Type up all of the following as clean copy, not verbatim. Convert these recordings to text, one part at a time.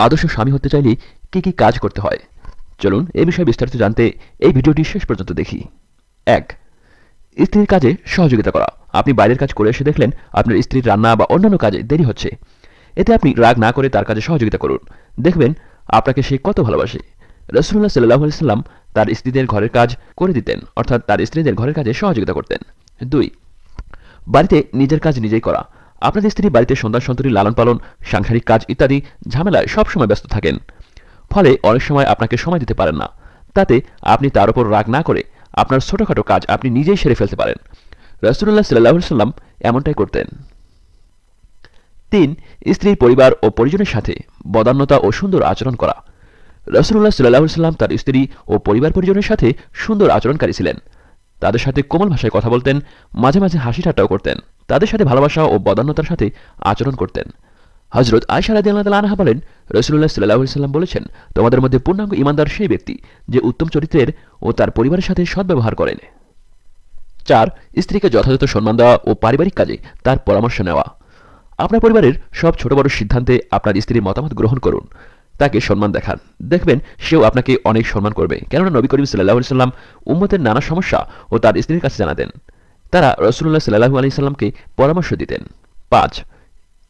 আদর্শ স্বামী হতে চাইলে কি কি কাজ করতে হয় চলুন এই বিষয়ে বিস্তারিত জানতে এই ভিডিওটি শেষ পর্যন্ত দেখি। 1. স্ত্রীর কাজে সহযোগিতা করা। আপনি বাইরের কাজ করে এসে দেখলেন আপনার স্ত্রীর রান্না বা অন্যান্য কাজে দেরি হচ্ছে, এতে আপনি রাগ না করে তার কাজে সহযোগিতা করুন। দেখবেন আপনাকে সে কত ভালোবাসে। রাসূলুল্লাহ সাল্লাল্লাহু আলাইহি সাল্লাম তার স্ত্রীদের ঘরের কাজ করে দিতেন, অর্থাৎ তার স্ত্রীদের ঘরের কাজে সহযোগিতা করতেন। 2. বাড়িতে নিজের কাজ নিজেই করা। আপনার স্ত্রী বাড়িতে সন্তান সন্ততি লালন পালন, সাংসারিক কাজ ইত্যাদি ঝামেলায় সবসময় ব্যস্ত থাকেন, ফলে অনেক সময় আপনাকে সময় দিতে পারেন না। তাতে আপনি তার উপর রাগ না করে আপনার ছোটখাটো কাজ আপনি নিজেই সেরে ফেলতে পারেন। রাসূলুল্লাহ সাল্লাল্লাহু আলাইহি সাল্লাম এমনটাই করতেন। 3. স্ত্রীর পরিবার ও পরিজনের সাথে বদান্যতা ও সুন্দর আচরণ করা। রাসূলুল্লাহ সাল্লাল্লাহু আলাইহি সাল্লাম তার স্ত্রী ও পরিবার পরিজনের সাথে সুন্দর আচরণকারী ছিলেন। তাদের সাথে কোমল ভাষায় কথা বলতেন, মাঝে মাঝে হাসি ঠাট্টাও করতেন। তাদের সাথে ভালোবাসা ও বদান্যতার সাথে আচরণ করতেন। হযরত আয়েশা রাদিয়াল্লাহু তাআলা আনহা বলেন, রাসূলুল্লাহ সাল্লাল্লাহু আলাইহি সাল্লাম বলেছেন, তোমাদের মধ্যে পূর্ণাঙ্গ ঈমানদার সেই ব্যক্তি যে উত্তম চরিত্রের ও তার পরিবারের সাথে সদ্ব্যবহার করেন। 4. স্ত্রীকে যথাযথ সম্মান দেওয়া ও পারিবারিক কাজে তার পরামর্শ নেওয়া। আপনার পরিবারের সব ছোট বড় সিদ্ধান্তে আপনার স্ত্রীর মতামত গ্রহণ করুন, তাকে সম্মান দেখান। দেখবেন সেও আপনাকে অনেক সম্মান করবে, কেননা নবী করিম সাল্লাল্লাহু আলাইহি সাল্লাম উম্মতের নানা সমস্যা ও তার স্ত্রীর কাছে জানাতেন। তারা রাসূলুল্লাহ সাল্লাল্লাহু আলাইহি সাল্লামকে পরামর্শ দিতেন। 5.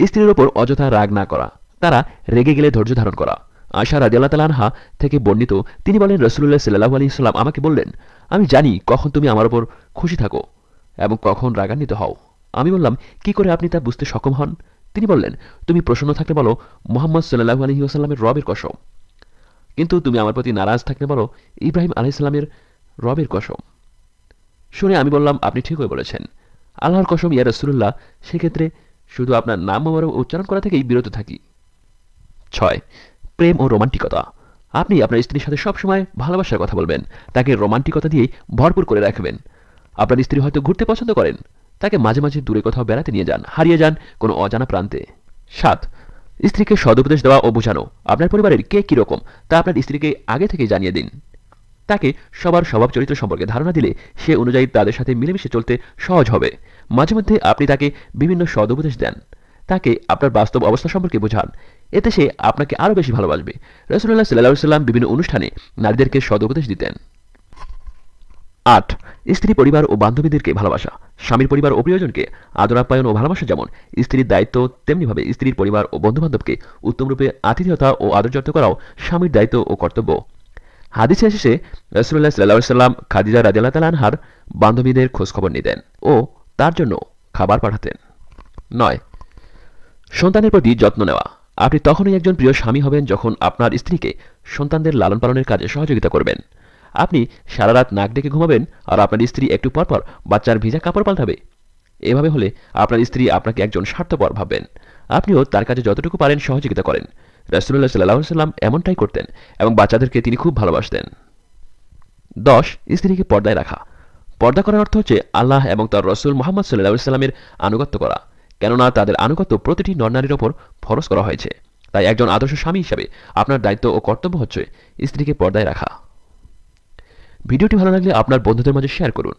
স্ত্রীর ওপর অযথা রাগ না করা, তারা রেগে গেলে ধৈর্য ধারণ করা। আয়েশা রাদিয়াল্লাহু তাআলা আনহা থেকে বর্ণিত, তিনি বলেন, রাসূলুল্লাহ সাল্লাল্লাহু আলাইহি সাল্লাম আমাকে বললেন, আমি জানি কখন তুমি আমার উপর খুশি থাকো এবং কখন রাগান্বিত হও। আমি বললাম, কি করে আপনি তা বুঝতে সক্ষম হন? তিনি বললেন, তুমি প্রসন্ন থাকলে বলো, মুহাম্মদ সাল্লাল্লাহু আলাইহি ওয়াসাল্লামের রবের কসম। কিন্তু তুমি আমার প্রতি নারাজ থাকলে বলো, ইব্রাহিম আলাইহিস সালামের রবের কসম। শুনে আমি বললাম, আপনি ঠিকই বলেছেন। আল্লাহর কসম ইয়া রাসূলুল্লাহ, সেক্ষেত্রে শুধু আপনার নাম মোবারক উচ্চারণ করা থেকেই বিরত থাকি। 6. প্রেম ও রোমান্টিকতা। আপনি আপনার স্ত্রীর সাথে সবসময় ভালোবাসার কথা বলবেন, তাকে রোমান্টিকতা দিয়ে ভরপুর করে রাখবেন। আপনার স্ত্রী হয়তো ঘুরতে পছন্দ করেন, তাকে মাঝে মাঝে দূরে কোথাও বেড়াতে নিয়ে যান, হারিয়ে যান কোনো অজানা প্রান্তে। 7. স্ত্রীকে সদুপদেশ দেওয়া ও বোঝানো। আপনার পরিবারের কে কীরকম তা আপনার স্ত্রীকে আগে থেকে জানিয়ে দিন। তাকে সবার স্বভাব চরিত্র সম্পর্কে ধারণা দিলে সে অনুযায়ী তাদের সাথে মিলেমিশে চলতে সহজ হবে। মাঝে মধ্যে আপনি তাকে বিভিন্ন সদুপদেশ দেন, তাকে আপনার বাস্তব অবস্থা সম্পর্কে বোঝান, এতে সে আপনাকে আরও বেশি ভালোবাসবে। রাসূলুল্লাহ সাল্লাল্লাহু আলাইহি সাল্লাম বিভিন্ন অনুষ্ঠানে নারীদেরকে সদুপদেশ দিতেন। 8. স্ত্রী পরিবার ও বান্ধবীদেরকে ভালোবাসা। স্বামীর পরিবার ও প্রিয়জনকে আদর আপ্যায়ন ও ভালোবাসা যেমন স্ত্রীর দায়িত্ব, তেমনিভাবে স্ত্রীর পরিবার ও বন্ধুবান্ধবকে উত্তমরূপে আতিথেয়তা ও আদর যত্ন করাও স্বামীর দায়িত্ব ও কর্তব্য। হাদিসে এসেছে, রাসূলুল্লাহ সাল্লাল্লাহু আলাইহি সাল্লাম খাদিজা রাদিয়াল্লাহু তাআলা আনহার বান্ধবীদের খোঁজখবর নিতেন ও তার জন্য খাবার পাঠাতেন। 9. সন্তানের প্রতি যত্ন নেওয়া। আপনি তখনই একজন প্রিয় স্বামী হবেন যখন আপনার স্ত্রীকে সন্তানদের লালন পালনের কাজে সহযোগিতা করবেন। আপনি সারা রাত নাক ডেকে ঘুমাবেন আর আপনার স্ত্রী একটু পরপর বাচ্চার ভিজা কাপড় পাল্টাবে। এভাবে হলে আপনার স্ত্রী আপনাকে একজন স্বার্থপর ভাববেন। আপনিও তার কাজে যতটুকু পারেন সহযোগিতা করেন। রাসূলুল্লাহ সাল্লাল্লাহু আলাইহি সাল্লাম এমনটাই করতেন এবং বাচ্চাদেরকে তিনি খুব ভালোবাসতেন। 10. স্ত্রীকে পর্দায় রাখা। পর্দা করার অর্থ হচ্ছে আল্লাহ এবং তার রসুল মুহাম্মদ সাল্লাল্লাহু আলাইহি সাল্লামের আনুগত্য করা, কেননা তাদের আনুগত্য প্রতিটি নরনারীর ওপর ফরজ করা হয়েছে। তাই একজন আদর্শ স্বামী হিসাবে আপনার দায়িত্ব ও কর্তব্য হচ্ছে স্ত্রীকে পর্দায় রাখা। ভিডিওটি ভালো লাগলে আপনার বন্ধুদের মাঝে শেয়ার করুন।